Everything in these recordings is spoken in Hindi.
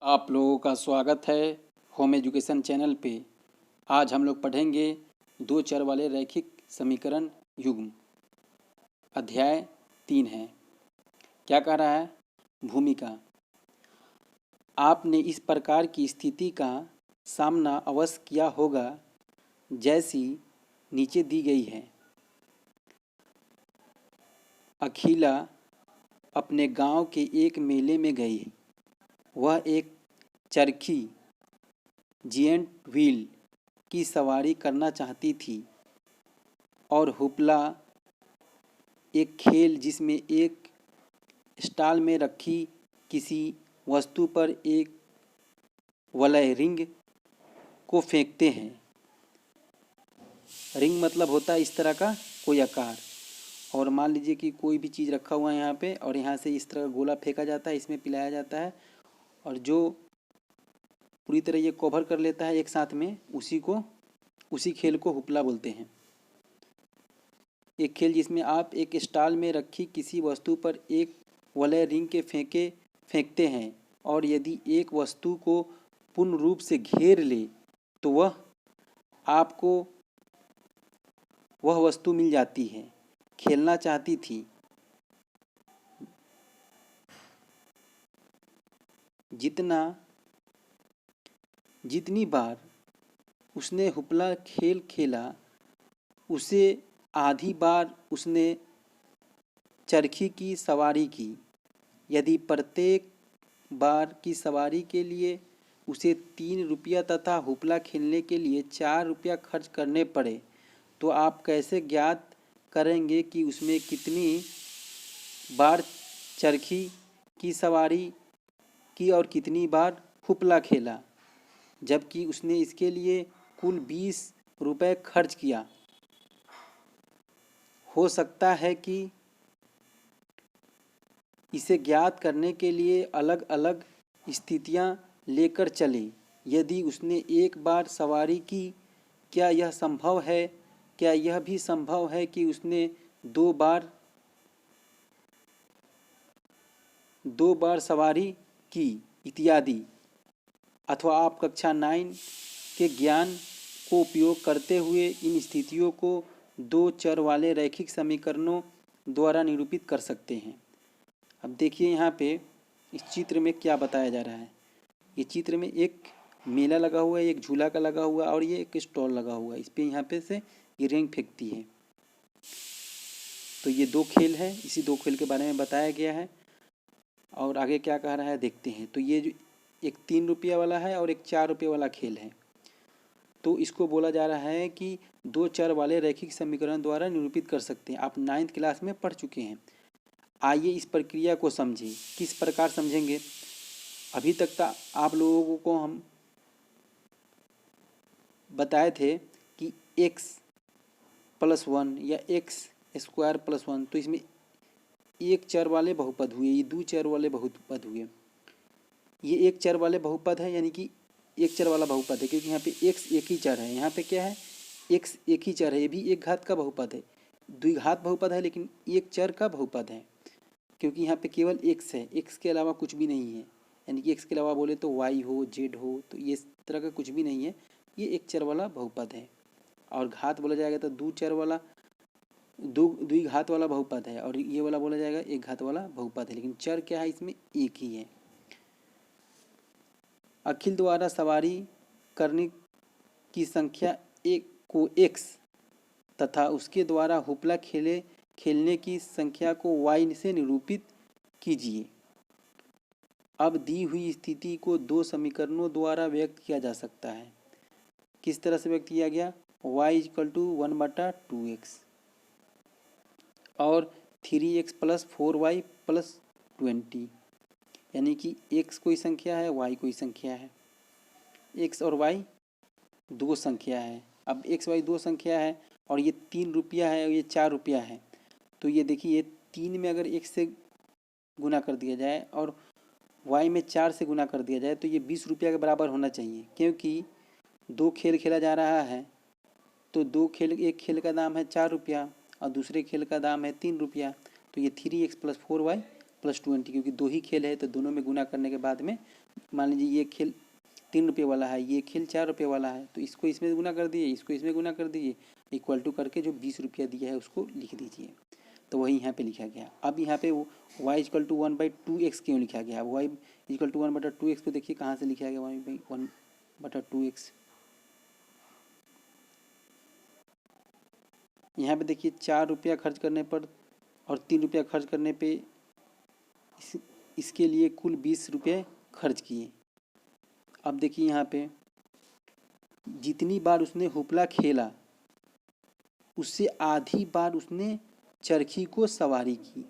आप लोगों का स्वागत है होम एजुकेशन चैनल पे। आज हम लोग पढ़ेंगे दो चर वाले रैखिक समीकरण युग्म। अध्याय 3 है। क्या कह रहा है? भूमिका। आपने इस प्रकार की स्थिति का सामना अवश्य किया होगा जैसी नीचे दी गई है। अखिला अपने गांव के एक मेले में गई। वह एक चरखी जिएंट व्हील की सवारी करना चाहती थी और हुपला एक खेल जिसमें एक स्टॉल में रखी किसी वस्तु पर एक वलय रिंग को फेंकते हैं। रिंग मतलब होता है इस तरह का कोई आकार, और मान लीजिए कि कोई भी चीज़ रखा हुआ है यहाँ पे, और यहाँ से इस तरह का गोला फेंका जाता है, इसमें पिलाया जाता है, और जो पूरी तरह ये कवर कर लेता है एक साथ में, उसी खेल को हुपला बोलते हैं। एक खेल जिसमें आप एक स्टॉल में रखी किसी वस्तु पर एक वलय रिंग के फेंकते हैं, और यदि एक वस्तु को पूर्ण रूप से घेर ले तो आपको वह वस्तु मिल जाती है। खेलना चाहती थी। जितनी बार उसने हुपला खेल खेला, उसे आधी बार उसने चरखी की सवारी की। यदि प्रत्येक बार की सवारी के लिए उसे 3 रुपया तथा हुपला खेलने के लिए 4 रुपया खर्च करने पड़े, तो आप कैसे ज्ञात करेंगे कि उसमें कितनी बार चरखी की सवारी की और कितनी बार हुपला खेला, जबकि उसने इसके लिए कुल 20 रुपये खर्च किया। हो सकता है कि इसे ज्ञात करने के लिए अलग अलग स्थितियां लेकर चले। यदि उसने एक बार सवारी की, क्या यह संभव है? क्या यह भी संभव है कि उसने दो बार सवारी की, इत्यादि। अथवा आप कक्षा 9 के ज्ञान को उपयोग करते हुए इन स्थितियों को दो चर वाले रैखिक समीकरणों द्वारा निरूपित कर सकते हैं। अब देखिए यहाँ पे इस चित्र में क्या बताया जा रहा है। ये चित्र में एक मेला लगा हुआ है, एक झूला का लगा हुआ है, और ये एक स्टॉल लगा हुआ है। इस पे यहाँ पे से ये रिंग फेंकती है। तो ये दो खेल है, इसी दो खेल के बारे में बताया गया है। और आगे क्या कह रहा है देखते हैं। तो ये जो एक 3 रुपया वाला है और एक 4 रुपये वाला खेल है, तो इसको बोला जा रहा है कि दो चर वाले रैखिक समीकरण द्वारा निरूपित कर सकते हैं। आप 9th क्लास में पढ़ चुके हैं। आइए इस प्रक्रिया को समझें। किस प्रकार समझेंगे? अभी तक आप लोगों को हम बताए थे कि x+1 या x² + 1, तो इसमें एक चर वाले बहुपद हुए, ये दो चर वाले बहुपद हुए। ये एक चर वाले बहुपद है, यानी कि एक चर वाला बहुपद है, क्योंकि यहाँ पे x एक ही चर है। यहाँ पे क्या है? x एक ही चर है, ये भी एक घात का बहुपद है। द्विघात बहुपद है लेकिन एक चर का बहुपद है, क्योंकि यहाँ पे केवल x है, x के अलावा कुछ भी नहीं है। यानी कि x के अलावा बोले तो y हो, z हो, तो ये इस तरह का कुछ भी नहीं है। ये एक चर वाला बहुपद है। और घात बोला जाएगा तो द्विघात वाला बहुपद है, और ये वाला बोला जाएगा एक घात वाला बहुपद है। लेकिन चर क्या है? इसमें एक ही है। अखिल द्वारा सवारी करने की संख्या एक को x तथा उसके द्वारा हुपला खेलने की संख्या को y से निरूपित कीजिए। अब दी हुई स्थिति को दो समीकरणों द्वारा व्यक्त किया जा सकता है। किस तरह से व्यक्त किया गया? y = 1/2x और 3x + 4y + 20, यानी कि x कोई संख्या है, y कोई संख्या है। x और y दो संख्या है। अब x y दो संख्या है, और ये 3 रुपया है और ये 4 रुपया है। तो ये देखिए, 3 में अगर x से गुना कर दिया जाए और y में 4 से गुना कर दिया जाए, तो ये 20 रुपया के बराबर होना चाहिए। क्योंकि दो खेल खेला जा रहा है, तो एक खेल का दाम है 4 रुपया और दूसरे खेल का दाम है 3 रुपया। तो ये 3x + 4y + 20, क्योंकि दो ही खेल है तो दोनों में गुना करने के बाद में मान लीजिए ये खेल 3 रुपये वाला है, ये खेल 4 रुपये वाला है, तो इसको इसमें गुना कर दिए, इसको इसमें गुना कर दिए, इक्वल टू करके जो 20 रुपया दिया है उसको लिख दीजिए। तो वही यहाँ पे लिखा गया। अब यहाँ पे वाई इक्वल टू 1/2x क्यों लिखा गया? वाई इक्वल टू 1/2x को देखिए कहाँ से लिखा गया, 1/2x। यहाँ पे देखिए 4 रुपया खर्च करने पर और 3 रुपया खर्च करने पे इसके लिए कुल 20 रुपये खर्च किए। अब देखिए यहाँ पे जितनी बार उसने हुपला खेला उससे आधी बार उसने चरखी को सवारी की,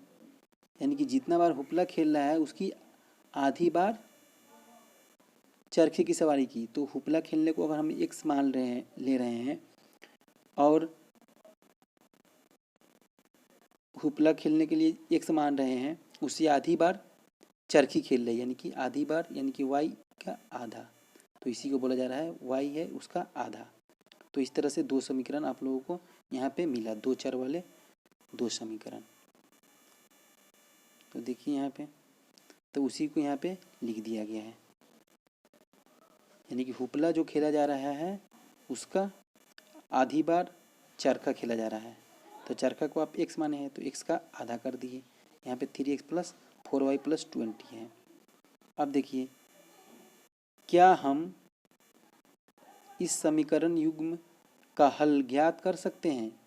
यानी कि जितना बार हुपला खेल रहा है उसकी आधी बार चरखी की सवारी की। तो हुपला खेलने को अगर हम x मान ले रहे हैं और हुपला खेलने के लिए x मान रहे हैं, उससे आधी बार चरखी खेल रही है, यानी कि आधी बार, यानी कि y का आधा। तो इसी को बोला जा रहा है y है उसका आधा। तो इस तरह से दो समीकरण आप लोगों को यहाँ पे मिला, 2 चर वाले 2 समीकरण। तो देखिए यहाँ पे, तो उसी को यहाँ पे लिख दिया गया है, यानी कि हुपला जो खेला जा रहा है उसका आधी बार चरखा खेला जा रहा है। तो चरखा को आप x माने हैं तो x का आधा कर दिए, यहाँ पे 3x + 4y + 20 है। अब देखिए क्या हम इस समीकरण युग्म का हल ज्ञात कर सकते हैं?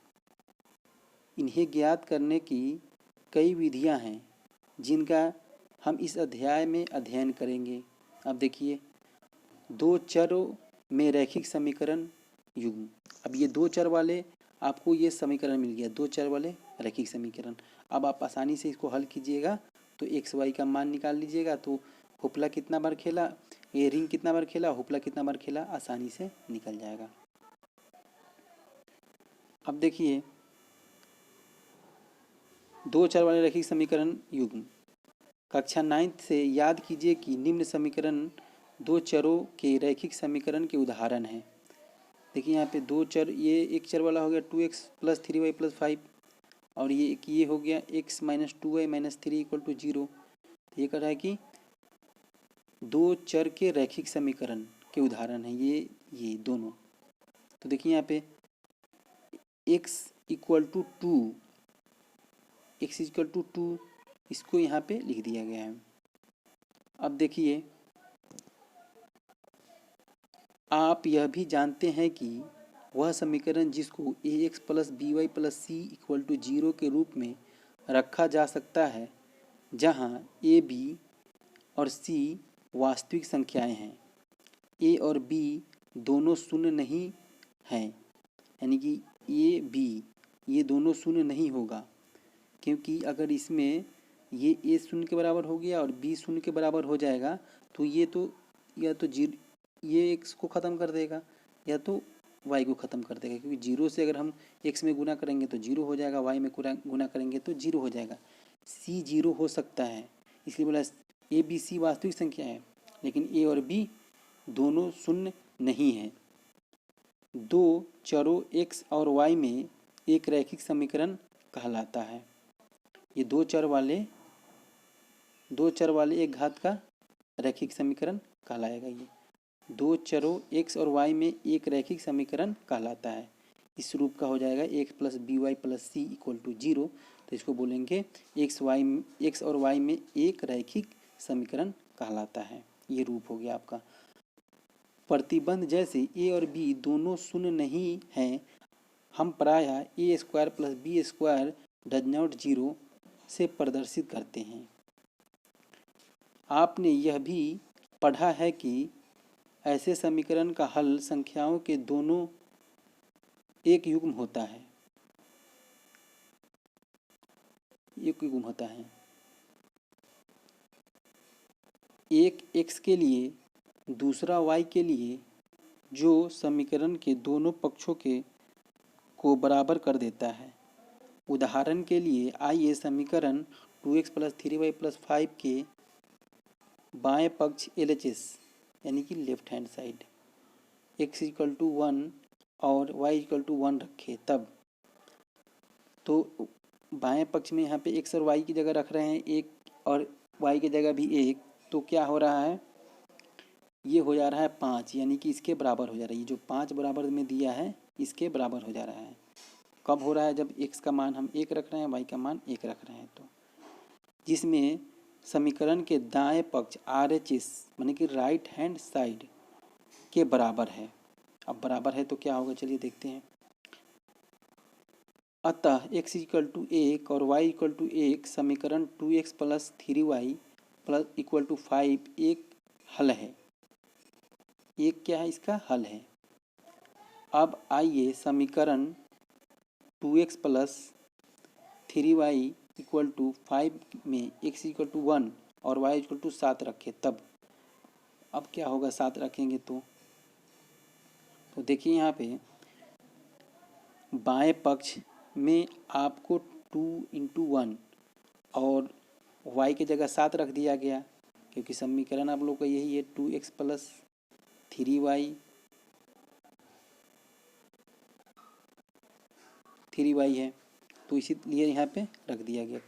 इन्हें ज्ञात करने की कई विधियां हैं जिनका हम इस अध्याय में अध्ययन करेंगे। अब देखिए 2 चरों में रैखिक समीकरण युग्म। अब ये 2 चर वाले आपको ये समीकरण मिल गया, 2 चर वाले रैखिक समीकरण। अब आप आसानी से इसको हल कीजिएगा तो एक्स वाई का मान निकाल लीजिएगा। तो हुपला कितना बार खेला, ये रिंग कितना बार खेला, हुपला कितना बार खेला, आसानी से निकल जाएगा। अब देखिए 2 चर वाले रैखिक समीकरण युग्म। कक्षा 9th से याद कीजिए कि निम्न समीकरण 2 चरों के रैखिक समीकरण के उदाहरण हैं। देखिए यहाँ पे 2 चर, ये एक चर वाला हो गया 2x + 3y + 5 और ये एक ये हो गया x - 2y - 3 = 0। ये कह रहा है कि 2 चर के रैखिक समीकरण के उदाहरण हैं ये दोनों। तो देखिए यहाँ पे x = 2, x = 2 इसको यहाँ पे लिख दिया गया है। अब देखिए आप यह भी जानते हैं कि वह समीकरण जिसको ax + by + c = 0 के रूप में रखा जा सकता है, जहाँ a, b और c वास्तविक संख्याएं हैं, a और b दोनों शून्य नहीं हैं, यानी कि a, b ये दोनों शून्य नहीं होगा, क्योंकि अगर इसमें ये a 0 के बराबर हो गया और b 0 के बराबर हो जाएगा तो ये तो या तो ये x को ख़त्म कर देगा या तो y को ख़त्म कर देगा, क्योंकि 0 से अगर हम x में गुना करेंगे तो 0 हो जाएगा, y में गुना करेंगे तो 0 हो जाएगा। c 0 हो सकता है, इसलिए बोला a, b, c वास्तविक संख्या है, लेकिन a और b दोनों शून्य नहीं है। 2 चरों x और y में एक रैखिक समीकरण कहलाता है। ये 2 चर वाले एक घात का रैखिक समीकरण कहलाएगा। ये 2 चरों x और y में एक रैखिक समीकरण कहलाता है। इस रूप का हो जाएगा x + by + c = 0। तो इसको बोलेंगे x और y में एक रैखिक समीकरण कहलाता है। ये रूप हो गया आपका। प्रतिबंध जैसे a और b दोनों शून्य नहीं हैं, हम प्रायः a² + b² ≠ 0 से प्रदर्शित करते हैं। आपने यह भी पढ़ा है कि ऐसे समीकरण का हल संख्याओं के दोनों एक युग्म होता है, एक x के लिए दूसरा y के लिए, जो समीकरण के दोनों पक्षों को बराबर कर देता है। उदाहरण के लिए आइए समीकरण 2x + 3y + 5 के बाएं पक्ष LHS यानी कि लेफ्ट हैंड साइड x = 1 और y = 1 रखें, तब तो बाएं पक्ष में यहाँ पे x और y की जगह रख रहे हैं 1 और y की जगह भी 1, तो क्या हो रहा है ये हो जा रहा है 5, यानी कि इसके बराबर हो जा रहा है। ये जो 5 बराबर में दिया है इसके बराबर हो जा रहा है। कब हो रहा है? जब x का मान हम 1 रख रहे हैं, y का मान 1 रख रहे हैं। तो जिसमें समीकरण के दाएं पक्ष RHS यानी कि राइट हैंड साइड के बराबर है। अब बराबर है तो क्या होगा, चलिए देखते हैं। अतः x इक्वल टू 1 और y इक्वल टू 1 समीकरण 2x plus 3y plus equal to 5 एक हल है। एक क्या है? इसका हल है। अब आइए समीकरण 2x plus 3y equal to 5 में x इक्वल टू 1 और y इक्वल टू 7 रखें। तब अब क्या होगा? 7 रखेंगे तो देखिए यहाँ पे बाएं पक्ष में आपको 2 इंटू 1 और y की जगह 7 रख दिया गया, क्योंकि समीकरण आप लोग का यही है 2x प्लस 3y है, तो इसीलिए यहाँ पे रख दिया गया।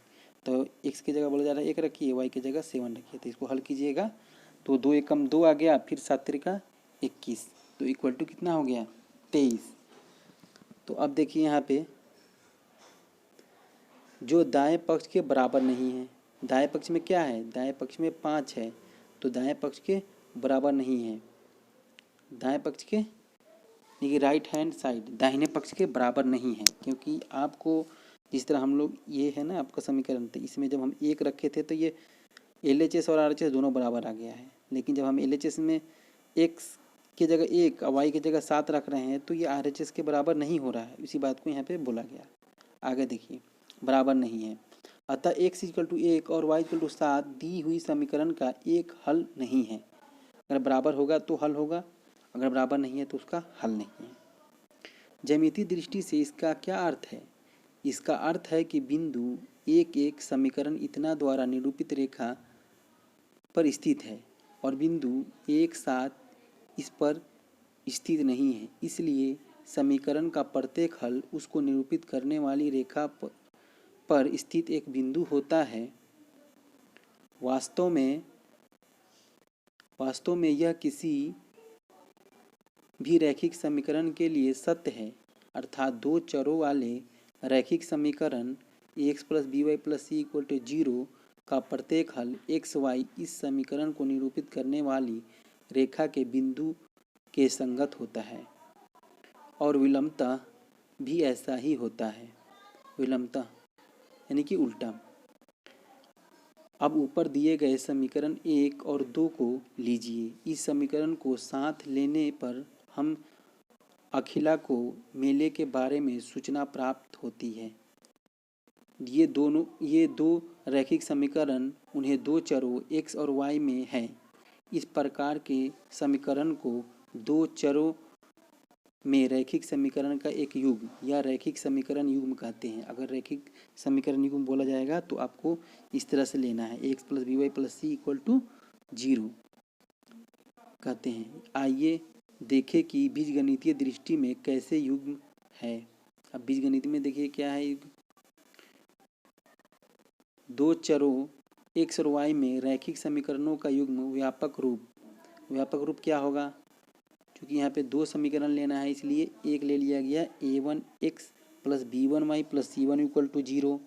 तो x की जगह बोला जा रहा है 1 रखिए, y की जगह 7 रखिए। तो इसको हल कीजिएगा तो 2 एकम 2 आ गया, फिर 7 त्रिका 21, तो इक्वल टू कितना हो गया? 23। तो अब देखिए यहाँ पे जो दाएं पक्ष के बराबर नहीं है, दाएं पक्ष में क्या है? दाएं पक्ष में 5 है, तो दाएं पक्ष के बराबर नहीं है। दाएं पक्ष के देखिए राइट हैंड साइड दाहिने पक्ष के बराबर नहीं है, क्योंकि आपको जिस तरह हम लोग ये है ना आपका समीकरण, तो इसमें जब हम 1 रखे थे तो ये LHS और RHS दोनों बराबर आ गया है। लेकिन जब हम LHS में x की जगह 1 और y की जगह 7 रख रहे हैं तो ये RHS के बराबर नहीं हो रहा है। इसी बात को यहाँ पे बोला गया। आगे देखिए, बराबर नहीं है। अतः x इक्वल टू 1 और y इक्वल टू 7 दी हुई समीकरण का एक हल नहीं है। अगर बराबर होगा तो हल होगा, अगर बराबर नहीं है तो उसका हल नहीं है। ज्यामितीय दृष्टि से इसका क्या अर्थ है? इसका अर्थ है कि बिंदु 1 समीकरण इतना द्वारा निरूपित रेखा पर स्थित है और बिंदु 1 इस पर स्थित नहीं है। इसलिए समीकरण का प्रत्येक हल उसको निरूपित करने वाली रेखा पर स्थित एक बिंदु होता है। वास्तव में यह किसी भी रैखिक समीकरण के लिए सत्य है, अर्थात दो चरों वाले रैखिक समीकरण ax plus B Y plus C equal to 0 का प्रत्येक हल एक्स वाई इस समीकरण को निरूपित करने वाली रेखा के बिंदु के संगत होता है। और विलंबतः भी ऐसा ही होता है। विलंबतः यानी कि उल्टा। अब ऊपर दिए गए समीकरण 1 और 2 को लीजिए। इस समीकरण को साथ लेने पर हम अखिला को मेले के बारे में सूचना प्राप्त होती है। ये दो रैखिक समीकरण उन्हें दो चरों x और y में है। इस प्रकार के समीकरण को दो चरों में रैखिक समीकरण का एक युग्म या रैखिक समीकरण युग्म कहते हैं। अगर रैखिक समीकरण युग्म बोला जाएगा तो आपको इस तरह से लेना है, X plus B Y plus C equal to 0 कहते हैं। आइए देखें कि बीजगणितीय दृष्टि में कैसे युग्म है। अब बीजगणित में देखिए क्या है युग्म। दो चरों x और y में रैखिक समीकरणों का युग्म व्यापक रूप क्या होगा? क्योंकि यहाँ पे दो समीकरण लेना है इसलिए एक ले लिया गया a1x plus b1y plus c1 equal to 0,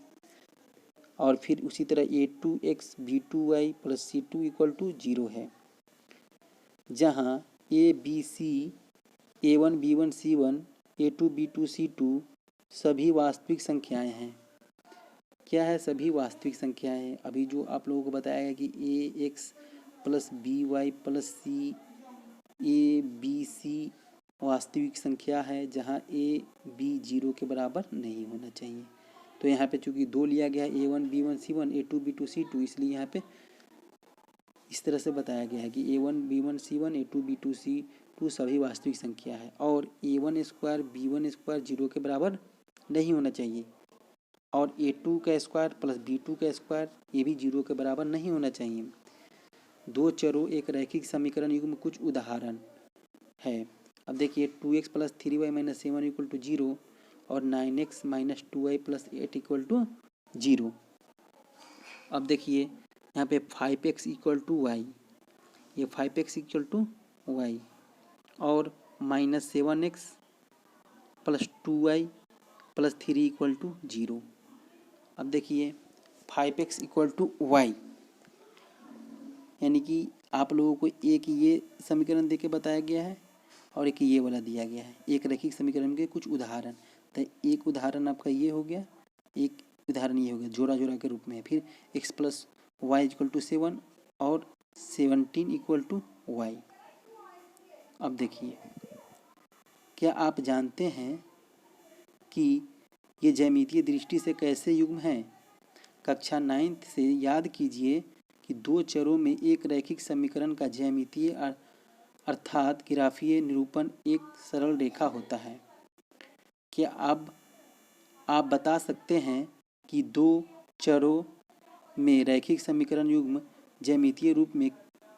और फिर उसी तरह a2x b2y plus c2 equal to 0 है, जहाँ a b c a1 b1 c1 a2 b2 c2 सभी वास्तविक संख्याएं हैं। क्या है? सभी वास्तविक संख्याएं हैं। अभी जो आप लोगों को बताया गया कि ax plus B Y plus C A B C वास्तविक संख्या है, जहां a b 0 के बराबर नहीं होना चाहिए। तो यहाँ पे चूंकि दो लिया गया है a1 b1 c1 a2 b2 c2, इसलिए यहाँ पे इस तरह से बताया गया है कि a1 b1 c1 a2 b2 c2 सभी वास्तविक संख्या है और a1 स्क्वायर b1 स्क्वायर 0 के बराबर नहीं होना चाहिए, और a2 का स्क्वायर प्लस b2 का स्क्वायर ये भी 0 के बराबर नहीं होना चाहिए। दो चरों एक रैखिक समीकरण युग्म कुछ उदाहरण है। अब देखिए 2x plus 3y minus 7 equal to 0 और 9x minus 2y plus 8 equal to 0। अब देखिए यहाँ पे 5x इक्वल टू y, ये 5x इक्वल टू वाई और -7x plus 2y plus 3 equal to 0। अब देखिए 5x इक्वल टू वाई, यानी कि आप लोगों को एक ये समीकरण देके बताया गया है और एक ये वाला दिया गया है, एक रैखिक समीकरण के कुछ उदाहरण। तो एक उदाहरण आपका ये हो गया, एक उदाहरण ये हो गया जोड़ा जोड़ा के रूप में। फिर x plus Y equal to 7 और 17 इक्वल टू वाई। अब देखिए, क्या आप जानते हैं कि ये ज्यामितीय दृष्टि से कैसे युग्म है? कक्षा 9th से याद कीजिए कि दो चरों में एक रैखिक समीकरण का ज्यामितीय अर्थात ग्राफीय निरूपण एक सरल रेखा होता है। क्या अब आप बता सकते हैं कि दो चरों में रैखिक समीकरण युग्म ज्यामितीय रूप में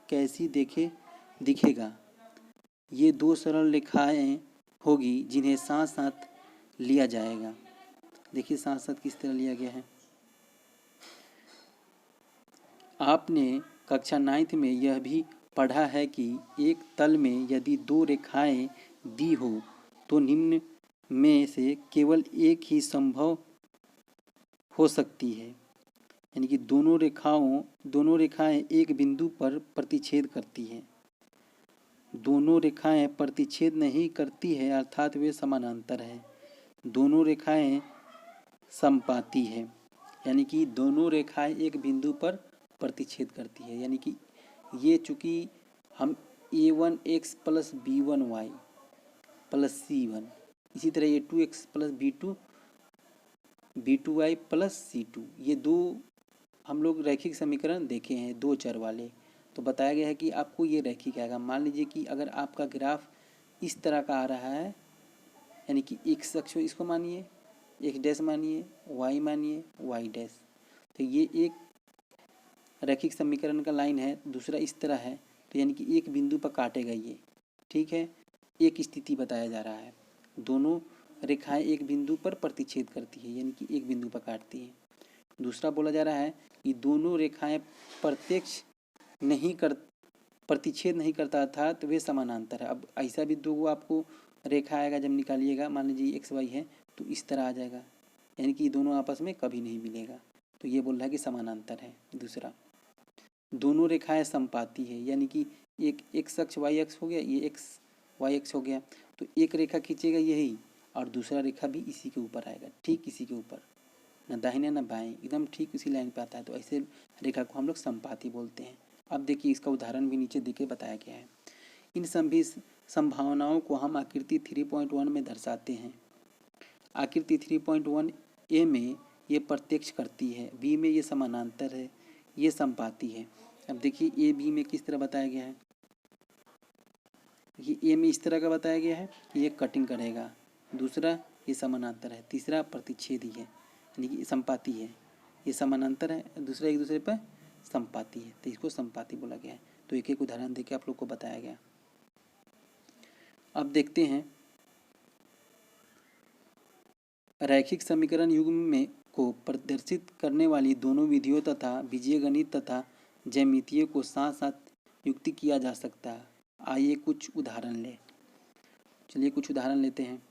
कैसी दिखेगा? ये दो सरल रेखाएं होगी जिन्हें साथ साथ लिया जाएगा। देखिए साथ साथ किस तरह लिया गया है। आपने कक्षा 9th में यह भी पढ़ा है कि एक तल में यदि दो रेखाएं दी हो तो निम्न में से केवल एक ही संभव हो सकती है, यानी कि दोनों रेखाएं एक बिंदु पर प्रतिच्छेद करती हैं। दोनों रेखाएं प्रतिच्छेद नहीं करती है अर्थात वे समानांतर है। दोनों रेखाएं समपाती है, यानी कि दोनों रेखाएं एक बिंदु पर प्रतिच्छेद करती है। यानी कि ये चूंकि हम a1x plus b1y plus c1, इसी तरह ये 2x plus b2y plus c2, ये दो हम लोग रैखिक समीकरण देखे हैं दो चर वाले। तो बताया गया है कि आपको ये रैखिक आएगा। मान लीजिए कि अगर आपका ग्राफ इस तरह का आ रहा है, यानी कि x अक्ष इसको मानिए x डैश मानिए, y मानिए y डैश, तो ये एक रैखिक समीकरण का लाइन है। दूसरा इस तरह है, तो यानी कि एक बिंदु पर काटेगा ये, ठीक है। एक स्थिति बताया जा रहा है, दोनों रेखाएं एक बिंदु पर प्रतिच्छेद करती है, यानी कि एक बिंदु पर काटती है। दूसरा बोला जा रहा है कि दोनों रेखाएं प्रतिच्छेद नहीं करता था तो वे समानांतर है। अब ऐसा भी दो आपको रेखा आएगा जब निकालिएगा, मान लीजिए एक्स वाई है तो इस तरह आ जाएगा, यानी कि दोनों आपस में कभी नहीं मिलेगा, तो ये बोल रहा है कि समानांतर है। दूसरा, दोनों रेखाएं समपाती है, यानी कि एक एक्स अक्ष वाई अक्ष हो गया, ये एक्स वाई अक्ष हो गया, तो एक रेखा खींचेगा यही और दूसरा रेखा भी इसी के ऊपर आएगा, ठीक इसी के ऊपर, न दाहिने न बाएं, एकदम ठीक उसी लाइन पे आता है। तो ऐसे रेखा को हम लोग समपाती बोलते हैं। अब देखिए इसका उदाहरण भी नीचे देके बताया गया है। इन सभी संभावनाओं को हम आकृति 3.1 में दर्शाते हैं। आकृति 3.1 ए में ये प्रत्यक्ष करती है, बी में ये समानांतर है, ये समपाती है। अब देखिए ए बी में किस तरह बताया गया है। ये ए में इस तरह का बताया गया है कि ये कटिंग करेगा, दूसरा ये समानांतर है, तीसरा प्रतिच्छेदी है, यानी कि समपाती है। ये समानांतर है, दूसरा एक दूसरे पर समपाती है, तो इसको समपाती बोला गया है। तो एक एक उदाहरण देके आप लोग को बताया गया। अब देखते हैं रैखिक समीकरण युग्म में को प्रदर्शित करने वाली दोनों विधियों तथा बीजगणित तथा ज्यामितीय को साथ साथ युक्ति किया जा सकता है। आइए कुछ उदाहरण लें। चलिए कुछ उदाहरण लेते हैं।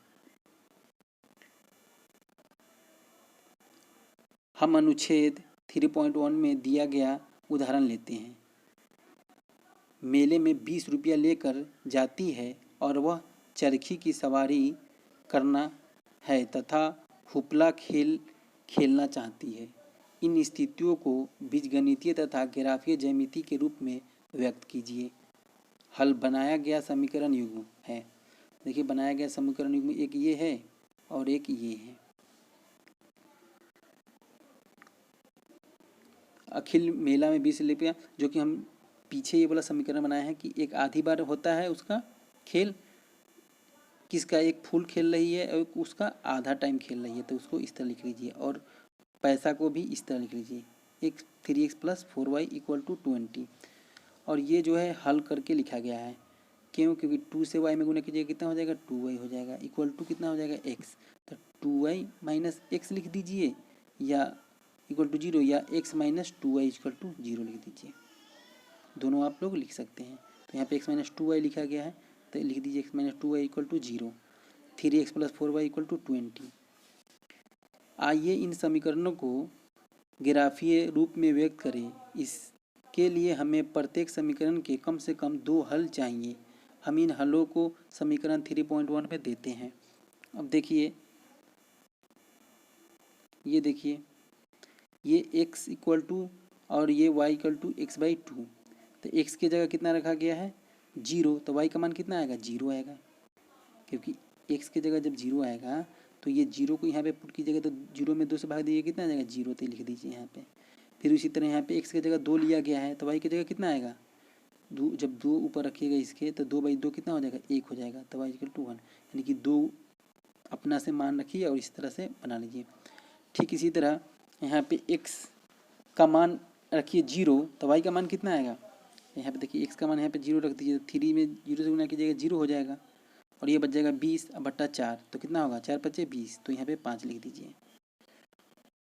हम अनुच्छेद 3.1 में दिया गया उदाहरण लेते हैं। मेले में 20 रुपया लेकर जाती है और वह चरखी की सवारी करना है तथा हुपला खेलना चाहती है। इन स्थितियों को बीजगणितीय तथा ग्राफीय ज्यामिति के रूप में व्यक्त कीजिए। हल बनाया गया समीकरण युग्म है। देखिए बनाया गया समीकरण युग्म एक ये है और एक ये है। अखिल मेला में 20 रुपया, जो कि हम पीछे ये वाला समीकरण बनाया है कि एक आधी बार होता है उसका खेल, किसका, एक फुल खेल रही है और उसका आधा टाइम खेल रही है, तो उसको इस तरह लिख लीजिए। और पैसा को भी इस तरह लिख लीजिए, एक 3x plus 4y equal to 20। और ये जो है हल करके लिखा गया है, क्यों? क्योंकि 2 से y में गुना कीजिएगा कितना हो जाएगा, 2y हो जाएगा, इक्वल टू कितना हो जाएगा, x। तो 2y माइनस x लिख दीजिए या इक्वल टू 0, या x minus 2y equal to 0 लिख दीजिए। दोनों आप लोग लिख सकते हैं। तो यहाँ पे x माइनस 2y लिखा गया है, तो लिख दीजिए x minus 2y equal to 0, 3x plus 4y equal to 20। आइए इन समीकरणों को ग्राफीय रूप में व्यक्त करें। इसके लिए हमें प्रत्येक समीकरण के कम से कम 2 हल चाहिए। हम इन हलों को समीकरण 3.1 में देते हैं। अब देखिए, ये देखिए, ये x इक्वल टू और ये y इक्वल टू x/2। तो x की जगह कितना रखा गया है? 0। तो y का मान कितना आएगा? 0 आएगा, क्योंकि x की जगह जब 0 आएगा तो ये 0 को यहाँ पे पुट कीजिएगा तो 0 में 2 से भाग दीजिए, कितना आ जाएगा? 0। तो लिख दीजिए यहाँ पे। फिर उसी तरह यहाँ पे x की जगह 2 लिया गया है, तो y की जगह कितना आएगा? जब 2 ऊपर रखिएगा इसके, तो 2/2 कितना हो जाएगा? 1 हो जाएगा। तो y इक्वल टू 1, यानी कि 2 अपना से मान रखिए और इस तरह से बना लीजिए। ठीक इसी तरह यहाँ पे x का मान रखिए 0, तो y का मान कितना आएगा? यहाँ पे देखिए x का मान यहाँ पे 0 रख दीजिए, तो 3 में 0 से गुना कीजिएगा 0 हो जाएगा, और ये बच जाएगा 20/4। तो कितना होगा? 4×5 = 20, तो यहाँ पे 5 लिख दीजिए।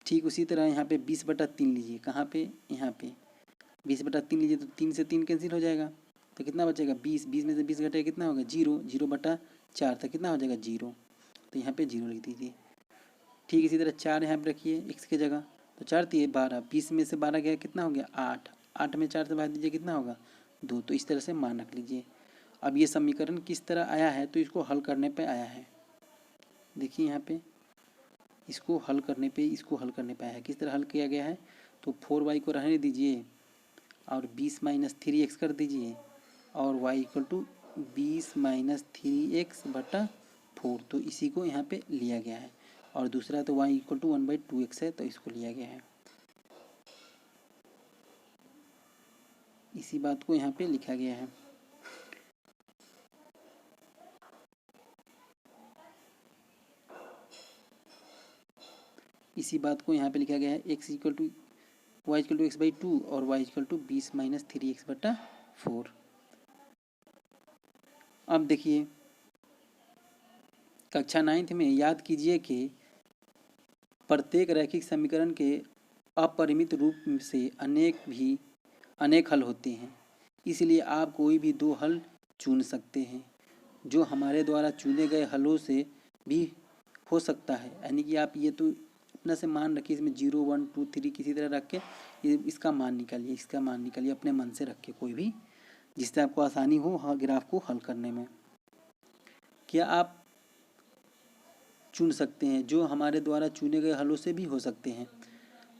ठीक उसी तरह यहाँ पे 20/3 लीजिए। कहाँ पे? यहाँ पे 20/3 लीजिए, तो 3 से 3 कैंसिल हो जाएगा, तो कितना बचेगा? 20। 20 में से 20 घटेगा कितना होगा? 0। 0/4, तो कितना हो जाएगा? 0। तो यहाँ पे 0 लिख दीजिए। ठीक इसी तरह 4 यहाँ पे रखिए x की जगह, तो 4 × 12, 20 में से 12 गया, कितना हो गया? 8। 8 में 4 से भाग दीजिए, कितना होगा? 2। तो इस तरह से मान रख लीजिए। अब ये समीकरण किस तरह आया है? तो इसको हल करने पे आया है। देखिए यहाँ पे इसको हल करने पे आया है। किस तरह हल किया गया है? तो 4y को रहने दीजिए और 20 - 3x कर दीजिए, और y इक्वल टू 20 - 3x/4। तो इसी को यहाँ पे लिया गया है। और दूसरा तो y इक्वल टू 1/2x है, तो इसको लिया गया है। इसी बात को यहाँ पे लिखा गया है। इसी बात को यहाँ पे लिखा गया है, x equal to y equal to x/2 और y इक्वल टू 20 - 3x/4। अब देखिए कक्षा 9th में याद कीजिए कि प्रत्येक रैखिक समीकरण के अपरिमित रूप से अनेक हल होते हैं। इसलिए आप कोई भी 2 हल चुन सकते हैं, जो हमारे द्वारा चुने गए हलों से भी हो सकता है। यानी कि आप ये तो अपना से मान रखिए, इसमें 0, 1, 2, 3 किसी तरह रख के इसका मान निकालिए अपने मन से रख के, कोई भी, जिससे आपको आसानी हो ग्राफ को हल करने में। क्या आप चुन सकते हैं, जो हमारे द्वारा चुने गए हलों से भी हो सकते हैं।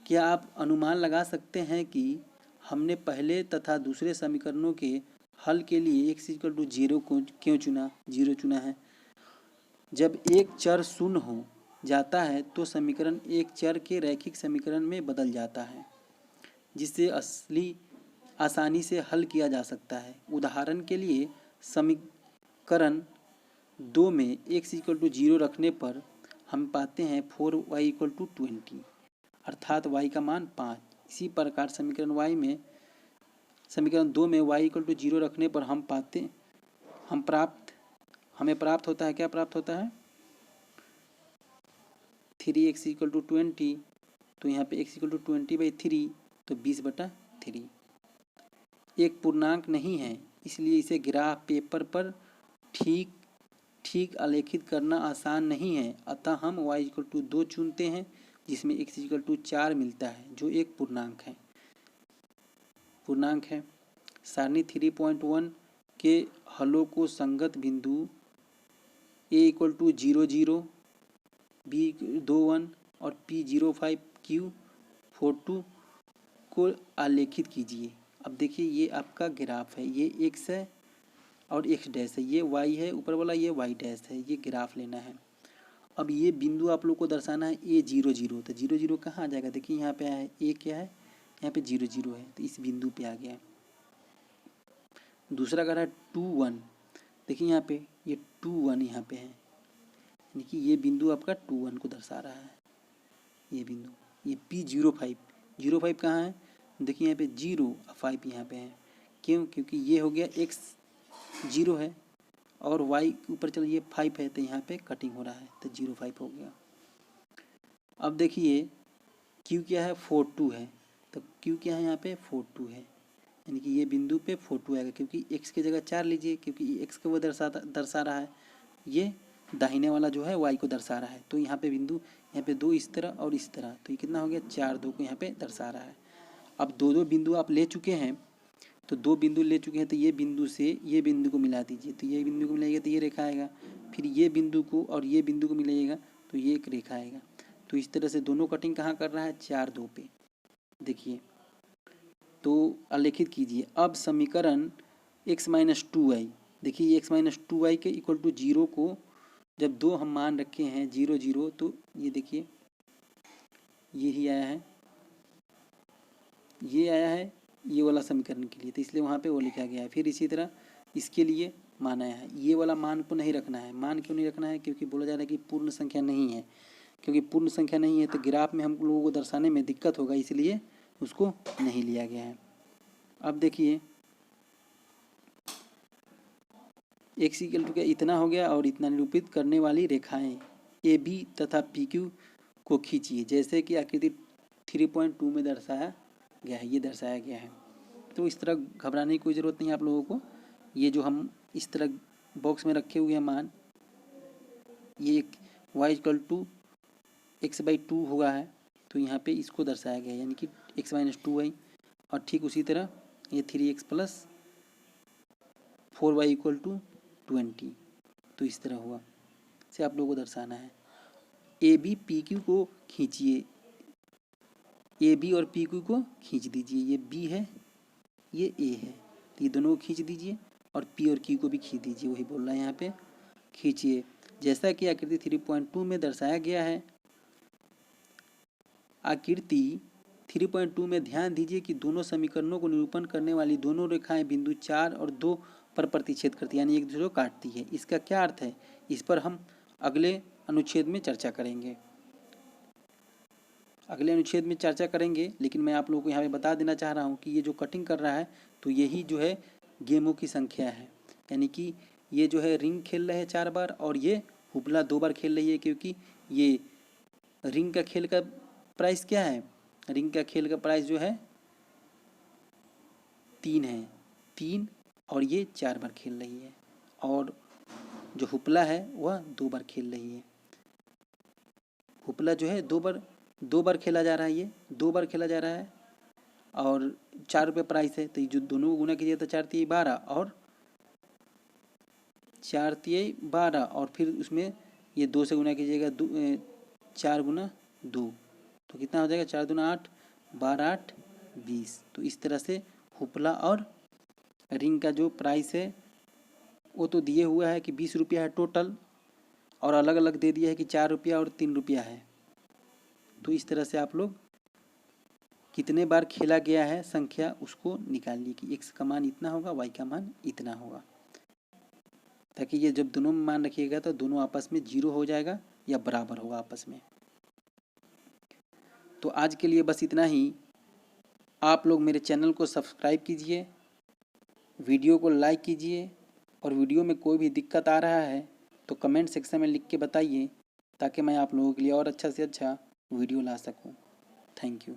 क्या आप अनुमान लगा सकते हैं कि हमने पहले तथा दूसरे समीकरणों के हल के लिए x इक्वल टू 0 को क्यों चुना? 0 चुना है। जब एक चर शून्य हो जाता है तो समीकरण एक चर के रैखिक समीकरण में बदल जाता है, जिससे आसानी से हल किया जा सकता है। उदाहरण के लिए समीकरण 2 में x इक्वल टू 0 रखने पर हम पाते हैं 4y इक्वल टू 20, अर्थात y का मान 5। इसी प्रकार समीकरण 2 में y इक्वल टू 0 रखने पर हमें प्राप्त होता है, क्या प्राप्त होता है? 3x equal to 20। तो यहाँ पे x इक्वल टू 20/3, तो 20/3 एक पूर्णांक नहीं है, इसलिए इसे ग्राफ पेपर पर ठीक आलेखित करना आसान नहीं है। अतः हम y इक्वल टू 2 चुनते हैं, जिसमें x इक्वल टू 4 मिलता है, जो एक पूर्णांक है। सारणी 3.1 के हलों को संगत बिंदु a इक्वल टू 0, 0, b 2, 1 और p 0, 5, q 4, 2 को आलेखित कीजिए। अब देखिए ये आपका ग्राफ है, ये x है और x डैश है, ये y है ऊपर वाला, ये y डैश है, ये ग्राफ लेना है। अब ये बिंदु आप लोग को दर्शाना है a 0, 0। तो 0, 0 कहाँ आ जाएगा? देखिए यहाँ पे है a, क्या है? यहाँ पे 0, 0 है, तो इस बिंदु पे आ गया। दूसरा कह रहा है 2, 1। देखिए यहाँ पे ये 2, 1 यहाँ पे है, यानी कि ये बिंदु आपका 2, 1 को दर्शा रहा है। ये बिंदु, ये p 0, 5, 0, 5 कहाँ है? देखिए यहाँ पे 0 और 5 यहाँ पे है। क्यों? क्योंकि ये हो गया x 0 है और y ऊपर चलिए 5 है, तो यहाँ पे कटिंग हो रहा है, तो 0, 5 हो गया। अब देखिए q क्या है? 4, 2 है, तो q क्या है? यहाँ पे 4, 2 है, यानी कि ये बिंदु पे 4 2 आएगा, क्योंकि x की जगह 4 लीजिए, क्योंकि x को वो दर्शा रहा है, ये दाहिने वाला जो है y को दर्शा रहा है। तो यहाँ पे बिंदु, यहाँ पे 2 इस तरह और इस तरह, तो ये कितना हो गया 4 2 को यहाँ पे दर्शा रहा है। अब दो बिंदु आप ले चुके हैं, तो 2 बिंदु ले चुके हैं, तो ये बिंदु से ये बिंदु को मिला दीजिए, तो ये बिंदु को मिलाइएगा तो ये रेखा आएगा, फिर ये बिंदु को और ये बिंदु को मिलाइएगा तो ये एक रेखा आएगा। तो इस तरह से दोनों कटिंग कहाँ कर रहा है, 4 2 पे। देखिए, तो आलेखित कीजिए। अब समीकरण x - 2y, देखिए x - 2y के इक्वल टू 0 को जब 2 हम मान रखे हैं 0 0, तो ये देखिए यही आया है, ये आया है ये वाला समीकरण के लिए, तो इसलिए वहाँ पे वो लिखा गया है। फिर इसी तरह इसके लिए मान आया है, ये वाला मान को नहीं रखना है। मान क्यों नहीं रखना है, क्योंकि बोला जा रहा है कि पूर्ण संख्या नहीं है, क्योंकि पूर्ण संख्या नहीं है तो ग्राफ में हम लोगों को दर्शाने में दिक्कत होगा, इसलिए उसको नहीं लिया गया है। अब देखिए x इक्वल टू क्या, इतना हो गया, और इतना निरूपित करने वाली रेखाएं ए बी तथा पी क्यू को खींचिए, जैसे कि आकृति 3.2 में दर्शाया गया है, ये दर्शाया गया है। तो इस तरह घबराने की कोई ज़रूरत नहीं है आप लोगों को। ये जो हम इस तरह बॉक्स में रखे हुए हैं मान, ये एक y इक्वल टू x/2 हुआ है, तो यहाँ पे इसको दर्शाया गया है, यानी कि x - 2y। और ठीक उसी तरह ये 3x + 4y इक्वल टू 20, तो इस तरह हुआ से आप लोगों को दर्शाना है। ए बी पी क्यू को खींचिए, ए बी और पी क्यू को खींच दीजिए, ये बी है ये ए है, तो ये दोनों को खींच दीजिए, और पी और क्यू को भी खींच दीजिए, वही बोल रहा है यहाँ पे खींचिए, जैसा कि आकृति 3.2 में दर्शाया गया है। आकृति 3.2 में ध्यान दीजिए कि दोनों समीकरणों को निरूपण करने वाली दोनों रेखाएं बिंदु 4 और 2 पर प्रतिच्छेद करती है, यानी एक दूसरे को काटती है। इसका क्या अर्थ है, इस पर हम अगले अनुच्छेद में चर्चा करेंगे, अगले अनुच्छेद में चर्चा करेंगे। लेकिन मैं आप लोगों को यहाँ पे बता देना चाह रहा हूँ कि ये जो कटिंग कर रहा है, तो यही जो है गेमों की संख्या है, यानी कि ये जो है रिंग खेल रहे हैं 4 बार, और ये हुपला 2 बार खेल रही है, क्योंकि ये रिंग का खेल का प्राइस क्या है, रिंग का खेल का प्राइस जो है 3 है, 3, और ये 4 बार खेल रही है, और जो हुपला है वह 2 बार खेल रही है। हुपला जो है 2 बार खेला जा रहा है, ये 2 बार खेला जा रहा है, और 4 रुपये प्राइस है, तो ये जो दोनों को गुना कीजिए तो 4 तिहाई 12 और 4 तिहाई 12, और फिर उसमें ये 2 से गुना कीजिएगा, 4 गुना 2, तो कितना हो जाएगा, 4 दूना 8, 12 8 20। तो इस तरह से हुपला और रिंग का जो प्राइस है वो तो दिए हुआ है कि 20 रुपया है टोटल, और अलग अलग दे दिया है कि 4 रुपया और 3 रुपया है। तो इस तरह से आप लोग कितने बार खेला गया है संख्या उसको निकालिए कि x का मान इतना होगा, y का मान इतना होगा, ताकि ये जब दोनों में मान रखिएगा तो दोनों आपस में 0 हो जाएगा या बराबर होगा आपस में। तो आज के लिए बस इतना ही। आप लोग मेरे चैनल को सब्सक्राइब कीजिए, वीडियो को लाइक कीजिए, और वीडियो में कोई भी दिक्कत आ रहा है तो कमेंट सेक्शन में लिख के बताइए, ताकि मैं आप लोगों के लिए और अच्छा से अच्छा वीडियो ला सकूं। Thank you.